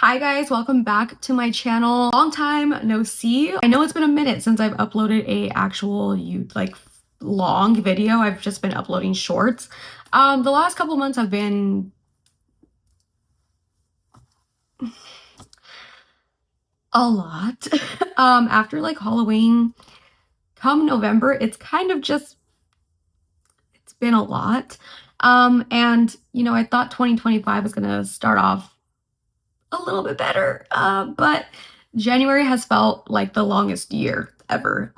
Hi guys, welcome back to my channel. Long time no see. I know it's been a minute since I've uploaded a actual long video. I've just been uploading shorts. The last couple months have been a lot. After like Halloween, come November, it's been a lot. And you know, I thought 2025 was gonna start off a little bit better, but January has felt like the longest year ever.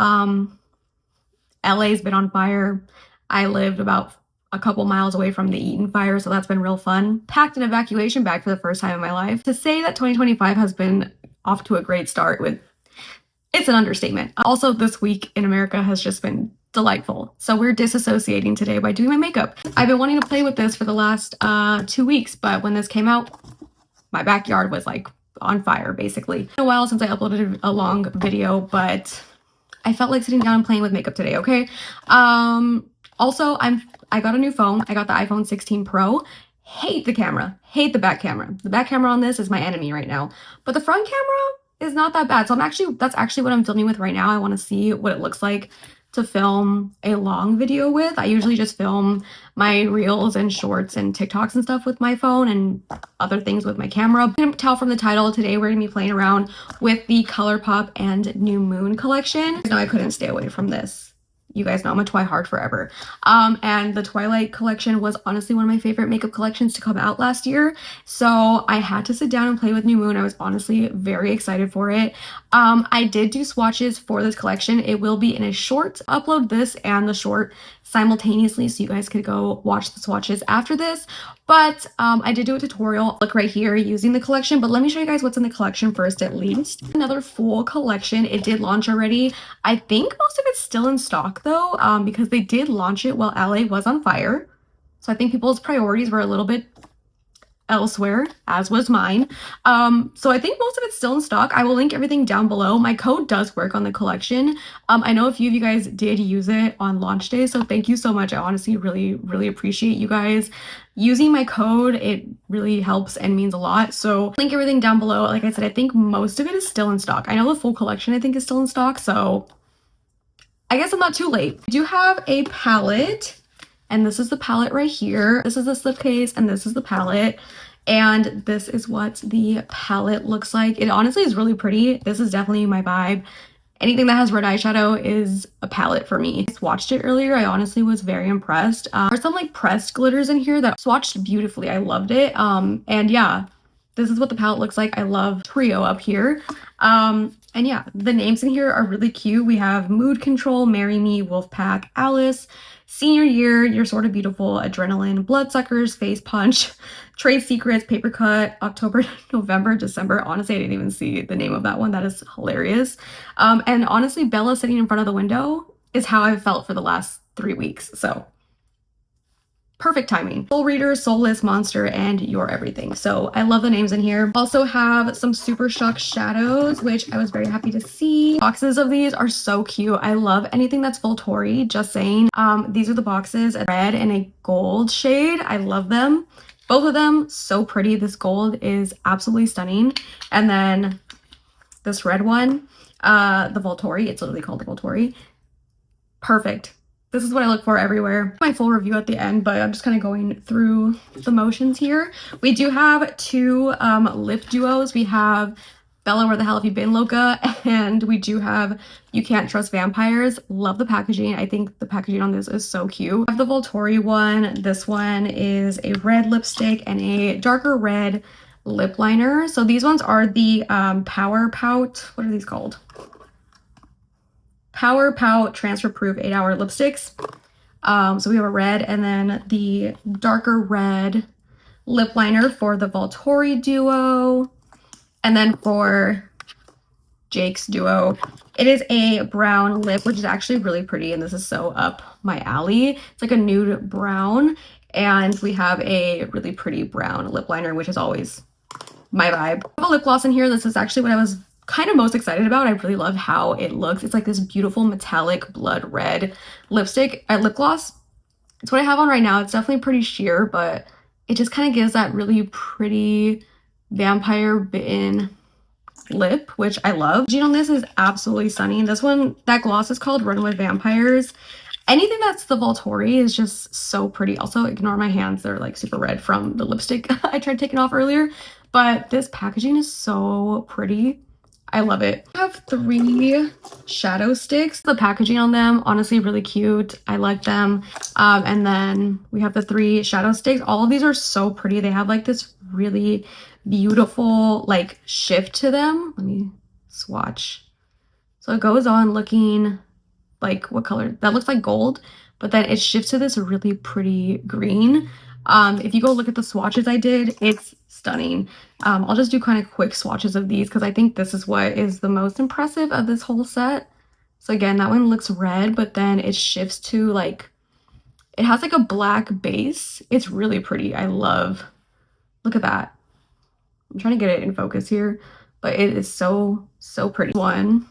LA's been on fire. I lived about a couple miles away from the Eaton fire, so that's been real fun. Packed an evacuation bag for the first time in my life. To say that 2025 has been off to a great start it's an understatement. Also, this week in America has just been delightful. So we're disassociating today by doing my makeup. I've been wanting to play with this for the last 2 weeks, but when this came out, my backyard was like on fire, basically. It's been a while since I uploaded a long video, but I felt like sitting down and playing with makeup today, okay? Also, I got a new phone. I got the iPhone 16 Pro. Hate the camera. Hate the back camera. The back camera on this is my enemy right now. But the front camera is not that bad. So that's actually what I'm filming with right now. I want to see what it looks like to film a long video with. I usually just film my reels and shorts and TikToks and stuff with my phone and other things with my camera. You can tell from the title, today we're gonna be playing around with the Colourpop and New Moon collection. No, I couldn't stay away from this. You guys know I'm a Twihard forever. And the Twilight collection was honestly one of my favorite makeup collections to come out last year. So I had to sit down and play with New Moon. I was honestly very excited for it. I did do swatches for this collection. It will be in a short. Upload this and the short simultaneously so you guys could go watch the swatches after this. But I did do a tutorial, look right here, using the collection. But let me show you guys what's in the collection first, at least. Another full collection. It did launch already. I think most of it's still in stock though, because they did launch it while LA was on fire. So I think people's priorities were a little bit elsewhere, as was mine. So I think most of it's still in stock. I will link everything down below. My code does work on the collection. I know a few of you guys did use it on launch day, so thank you so much. I honestly really appreciate you guys using my code. It really helps and means a lot. So link everything down below. Like I said, I think most of it is still in stock. I know the full collection I think is still in stock, so I guess I'm not too late. I do have a palette. And this is the palette right here. This is the slipcase and this is the palette. And this is what the palette looks like. It honestly is really pretty. This is definitely my vibe. Anything that has red eyeshadow is a palette for me. I swatched it earlier. I honestly was very impressed. There's some like pressed glitters in here that swatched beautifully. I loved it. And yeah, this is what the palette looks like. I love Trio up here. And yeah, the names in here are really cute. We have Mood Control, Marry Me, Wolfpack, Alice, Senior Year, You're Sort of Beautiful, Adrenaline, Bloodsuckers, Face Punch, Trade Secrets, Paper Cut, October, November, December. Honestly, I didn't even see the name of that one. That is hilarious. And honestly, Bella sitting in front of the window is how I felt for the last 3 weeks. So perfect timing. Soul Reader, Soulless, Monster, and Your Everything. So I love the names in here. Also have some Super Shock shadows, which I was very happy to see. Boxes of these are so cute. I love anything that's Volturi, just saying. These are the boxes, a red and a gold shade. I love them. Both of them, so pretty. This gold is absolutely stunning. And then this red one, the Volturi, it's literally called the Volturi. Perfect. This is what I look for everywhere. My full review at the end, but I'm just kind of going through the motions here. We do have two lip duos. We have Bella, Where the Hell Have You Been, Loca? And we do have You Can't Trust Vampires. Love the packaging. I think the packaging on this is so cute. I have the Volturi one. This one is a red lipstick and a darker red lip liner. So these ones are the Power Pout. What are these called? Power Pout Transfer Proof 8-hour lipsticks. So we have a red and then the darker red lip liner for the Volturi duo. And then for Jake's duo, it is a brown lip, which is actually really pretty. And this is so up my alley. It's like a nude brown. And we have a really pretty brown lip liner, which is always my vibe. I have a lip gloss in here. This is actually what I was kind of most excited about. I really love how it looks. It's like this beautiful metallic blood red lipstick, lip gloss. It's what I have on right now. It's definitely pretty sheer, but it just kind of gives that really pretty Vampire Bitten lip, which I love. The packaging on this is absolutely stunning. This one, that gloss is called Run with Vampires. Anything that's the Volturi is just so pretty. Also, ignore my hands. They're like super red from the lipstick I tried taking off earlier. But this packaging is so pretty. I love it. I have 3 shadow sticks. The packaging on them, honestly, really cute. I like them. And then we have the 3 shadow sticks. All of these are so pretty. They have like this really beautiful like shift to them. Let me swatch. So it goes on looking like, what color? That looks like gold, but then it shifts to this really pretty green. If you go look at the swatches I did, it's stunning. I'll just do kind of quick swatches of these because I think this is what is the most impressive of this whole set. So again, that one looks red, but then it shifts to like, it has like a black base. It's really pretty. I love, look at that. I'm trying to get it in focus here, but it is so, so pretty. One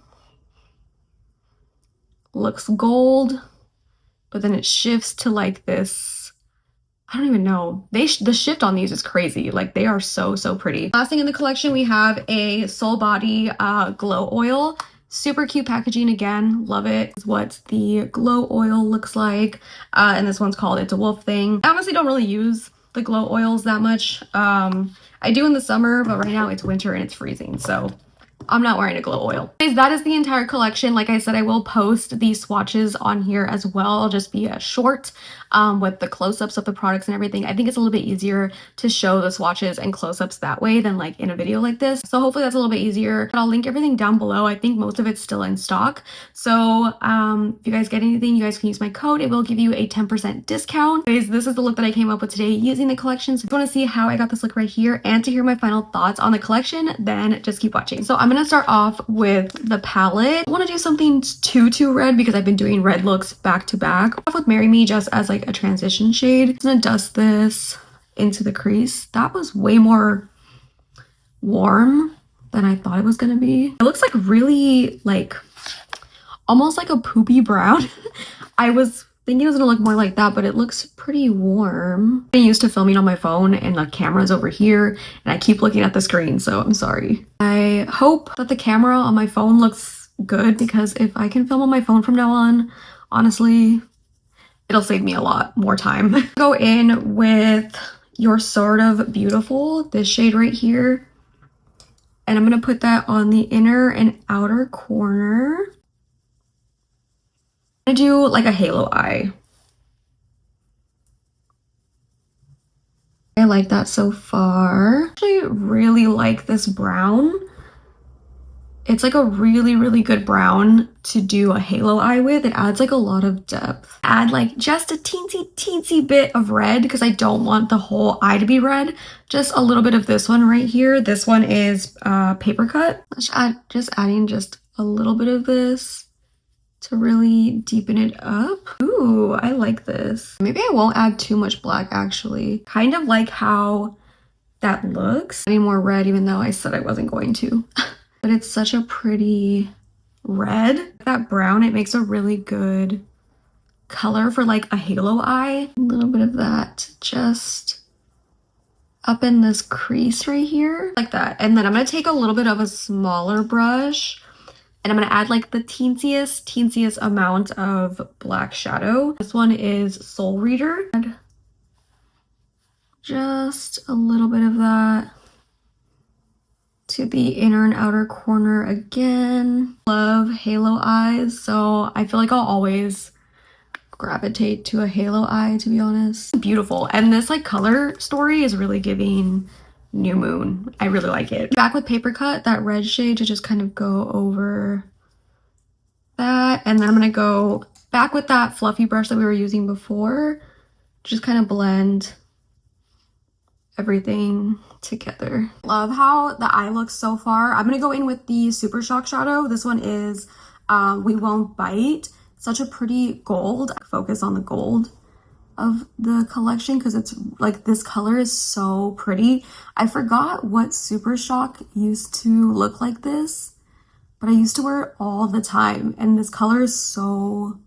looks gold, but then it shifts to like this, I don't even know. The shift on these is crazy. Like they are so, so pretty. Last thing in the collection, we have a Soul Body Glow Oil. Super cute packaging again. Love it. This is what the glow oil looks like. And this one's called It's a Wolf Thing. I honestly don't really use the glow oils that much. I do in the summer, but right now it's winter and it's freezing. So I'm not wearing a glow oil. Guys, that is the entire collection. Like I said, I will post these swatches on here as well. I'll just be a short with the close-ups of the products and everything. I think it's a little bit easier to show the swatches and close-ups that way than like in a video like this. So hopefully that's a little bit easier. But I'll link everything down below. I think most of it's still in stock. So if you guys get anything, you guys can use my code. It will give you a 10% discount. Guys, this is the look that I came up with today using the collection. So if you want to see how I got this look right here and to hear my final thoughts on the collection, then just keep watching. So I'm going to start off with the palette. I want to do something too red because I've been doing red looks back to back. Off with Marry Me just as like a transition shade. I'm going to dust this into the crease. That was way more warm than I thought it was going to be. It looks like really like almost like a poopy brown. I was thinking it was gonna look more like that, but it looks pretty warm. I'm used to filming on my phone and the camera's over here and I keep looking at the screen, so I'm sorry. I hope that the camera on my phone looks good because if I can film on my phone from now on, honestly, it'll save me a lot more time. Go in with You're Sort of Beautiful, this shade right here. And I'm gonna put that on the inner and outer corner. I'm gonna do like a halo eye. I like that so far. I actually really like this brown. It's like a really good brown to do a halo eye with. It adds like a lot of depth. Add like just a teensy bit of red because I don't want the whole eye to be red. Just a little bit of this one right here. This one is paper cut. Just adding just a little bit of this to really deepen it up. Ooh, I like this. Maybe I won't add too much black actually. Kind of like how that looks. Any more red even though I said I wasn't going to. But it's such a pretty red. That brown, it makes a really good color for like a halo eye. A little bit of that just up in this crease right here. Like that. And then I'm gonna take a little bit of a smaller brush and I'm gonna add like the teensiest amount of black shadow. This one is Soul Reader. Add just a little bit of that to the inner and outer corner again. Love halo eyes, so I feel like I'll always gravitate to a halo eye, to be honest. Beautiful. And this like color story is really giving new moon. I really like it. Back with Paper Cut, that red shade to just kind of go over that. And then I'm gonna go back with that fluffy brush that we were using before. Just kind of blend everything together. Love how the eye looks so far. I'm gonna go in with the Super Shock shadow. This one is We Won't Bite. Such a pretty gold. Focus on the gold of the collection because it's like this color is so pretty. I forgot what Super Shock used to look like this, but I used to wear it all the time and this color is so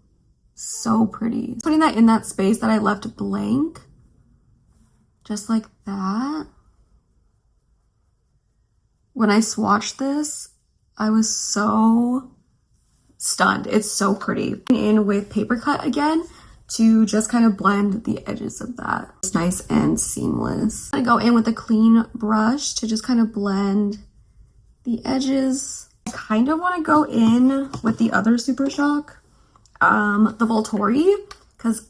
pretty. Putting that in that space that I left blank, just like that. When I swatched this, I was so stunned. It's so pretty. In with paper cut again to just kind of blend the edges of that. It's nice and seamless. I go in with a clean brush to just kind of blend the edges. I kind of want to go in with the other Super Shock, the Volturi, because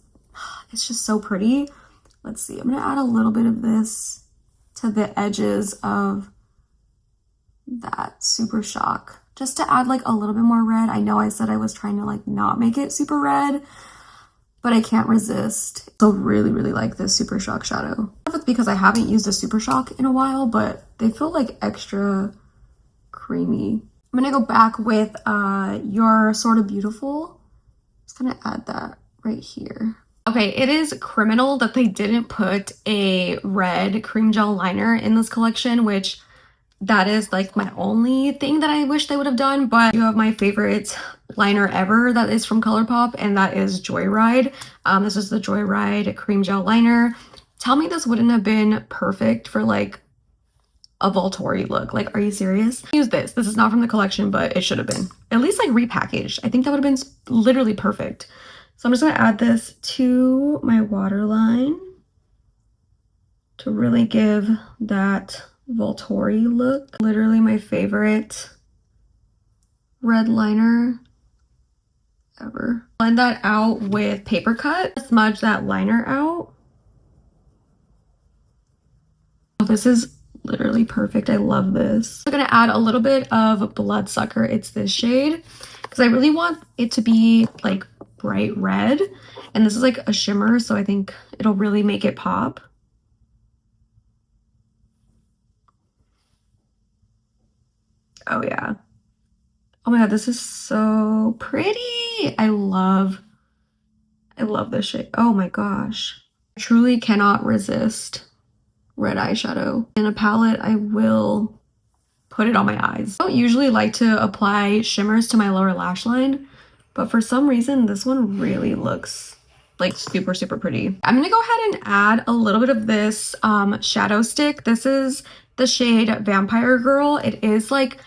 it's just so pretty. Let's see, I'm gonna add a little bit of this to the edges of that Super Shock, just to add like a little bit more red. I know I said I was trying to like not make it super red, but I can't resist. I really, really like this Super Shock shadow. I don't know if it's because I haven't used a Super Shock in a while, but they feel like extra creamy. I'm gonna go back with You're Sort of Beautiful. Just gonna add that right here. Okay, it is criminal that they didn't put a red cream gel liner in this collection, which that is like my only thing that I wish they would have done. But I do have my favorite liner ever that is from Colourpop, and that is Joyride. This is the Joyride cream gel liner. Tell me this wouldn't have been perfect for like a Volturi look. Like, are you serious? Use this. This is not from the collection, but it should have been. At least like repackaged. I think that would have been literally perfect. So I'm just gonna add this to my waterline to really give that Volturi look. Literally my favorite red liner ever. Blend that out with paper cut. Smudge that liner out. Oh, this is literally perfect. I love this. I'm gonna add a little bit of Bloodsucker. It's this shade because I really want it to be like bright red, and this is like a shimmer, so I think it'll really make it pop. Oh yeah. Oh my god, this is so pretty. I love this shade. Oh my gosh. I truly cannot resist red eyeshadow. In a palette, I will put it on my eyes. I don't usually like to apply shimmers to my lower lash line, but for some reason, this one really looks like super, super pretty. I'm gonna go ahead and add a little bit of this shadow stick. This is the shade Vampire Girl. It is like,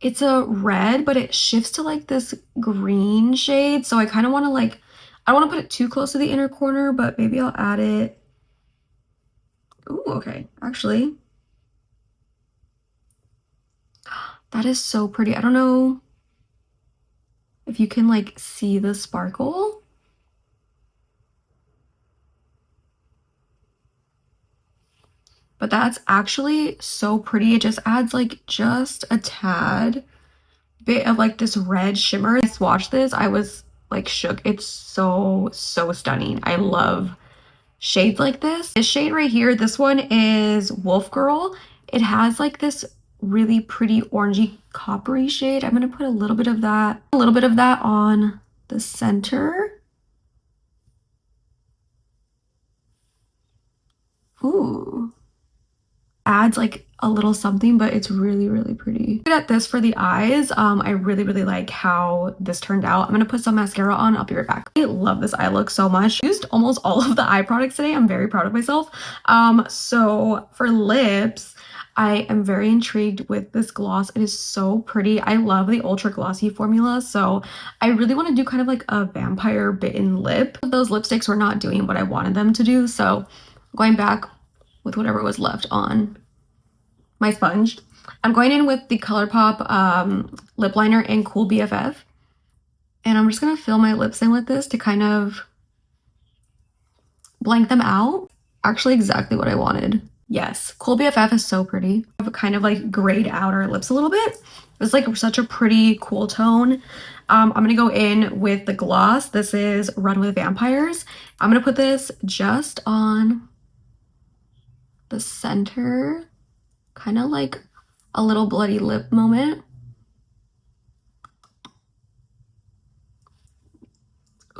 it's a red, but it shifts to like this green shade. So I kind of want to like, I don't want to put it too close to the inner corner, but maybe I'll add it. Ooh, okay, actually. That is so pretty. I don't know if you can like see the sparkle. But that's actually so pretty. It just adds like just a tad bit of like this red shimmer. I swatched this, I was like shook. It's so, so stunning. I love shades like this. This shade right here, this one is Wolf Girl. It has like this really pretty orangey coppery shade. I'm gonna put a little bit of that on the center. Ooh. Adds like a little something, but it's really, really pretty. At this for the eyes, I really, really like how this turned out. I'm gonna put some mascara on. I'll be right back. I love this eye look so much. I used almost all of the eye products today. I'm very proud of myself. So for lips, I am very intrigued with this gloss. It is so pretty. I love the ultra glossy formula, so I really want to do kind of like a vampire bitten lip. Those lipsticks were not doing what I wanted them to do, so going back with whatever was left on my sponge. I'm going in with the Colourpop lip liner in Cool BFF. And I'm just gonna fill my lips in with this to kind of blank them out. Actually exactly what I wanted. Yes, Cool BFF is so pretty. I have a kind of like grayed outer lips a little bit. It's like such a pretty cool tone. I'm gonna go in with the gloss. This is Run with Vampires. I'm gonna put this just on the center, kind of like a little bloody lip moment.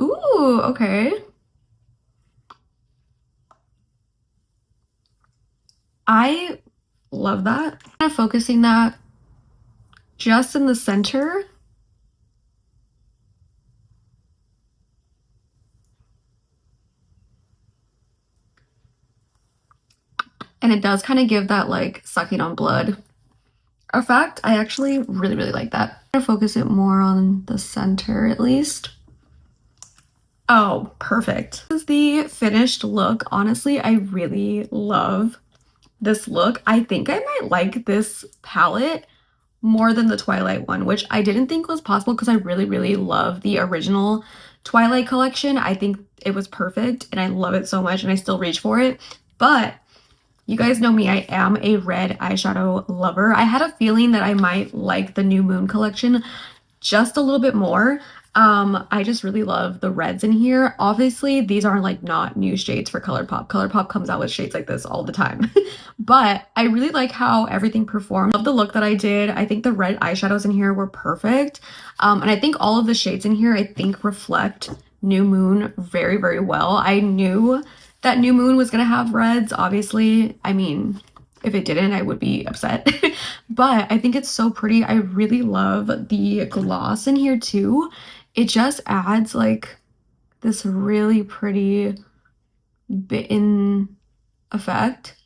Ooh, okay. I love that. Kind of focusing that just in the center. And it does kind of give that like sucking on blood effect. I actually really, really like that. I'm gonna focus it more on the center at least. Oh, perfect. This is the finished look. Honestly, I really love this look. I think I might like this palette more than the Twilight one, which I didn't think was possible because I really, really love the original Twilight collection. I think it was perfect and I love it so much and I still reach for it. But you guys know me, I am a red eyeshadow lover. I had a feeling that I might like the New Moon collection just a little bit more. I just really love the reds in here. Obviously, these are like not new shades for Colourpop. Colourpop comes out with shades like this all the time. But I really like how everything performed. Love the look that I did. I think the red eyeshadows in here were perfect. And I think all of the shades in here, I think reflect New Moon very, very well. I knew that New Moon was gonna have reds, obviously. I mean, if it didn't, I would be upset. But I think it's so pretty. I really love the gloss in here too. It just adds like this really pretty bitten effect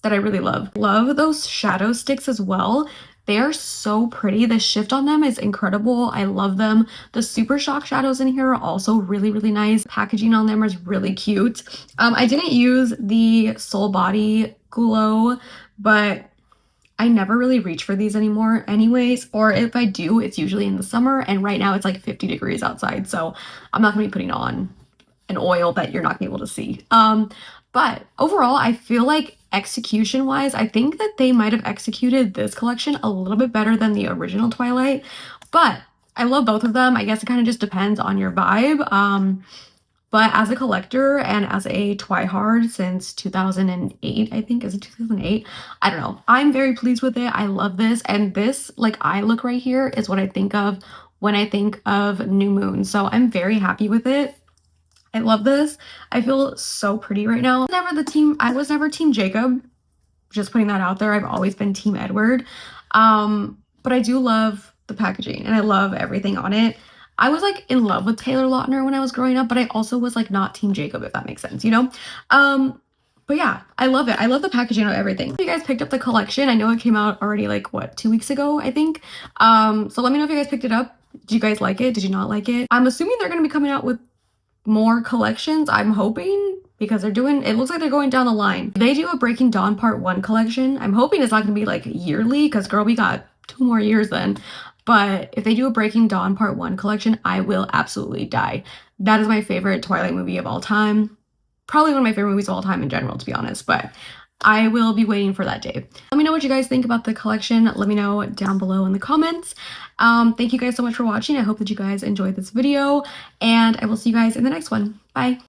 that I really love. Love those shadow sticks as well. They are so pretty. The shift on them is incredible. I love them. The Super Shock shadows in here are also really, really nice. Packaging on them is really cute. I didn't use the Soul Body Glow, but I never really reach for these anymore anyways, or if I do, it's usually in the summer, and right now it's like 50 degrees outside, so I'm not gonna be putting on an oil that you're not gonna be able to see. But overall, I feel like execution-wise, I think that they might have executed this collection a little bit better than the original Twilight, but I love both of them. I guess it kind of just depends on your vibe. But as a collector and as a twihard since 2008, I think, is it 2008? I don't know. I'm very pleased with it. I love this. And this, like, eye look right here is what I think of when I think of New Moon. So I'm very happy with it. I love this. I feel so pretty right now. I was never Team Jacob. Just putting that out there. I've always been Team Edward. But I do love the packaging and I love everything on it. I was like in love with Taylor Lautner when I was growing up, but I also was like not Team Jacob, if that makes sense, you know? But yeah, I love it. I love the packaging of everything. If you guys picked up the collection, I know it came out already like what, 2 weeks ago, I think. So let me know if you guys picked it up. Did you guys like it? Did you not like it? I'm assuming they're gonna be coming out with more collections. I'm hoping, because it looks like they're going down the line. If they do a Breaking Dawn Part 1 collection, I'm hoping it's not gonna be like yearly, because girl, we got 2 more years then. But if they do a Breaking Dawn Part 1 collection, I will absolutely die. That is my favorite Twilight movie of all time. Probably one of my favorite movies of all time in general, to be honest, but I will be waiting for that day. Let me know what you guys think about the collection. Let me know down below in the comments. Thank you guys so much for watching. I hope that you guys enjoyed this video, and I will see you guys in the next one. Bye.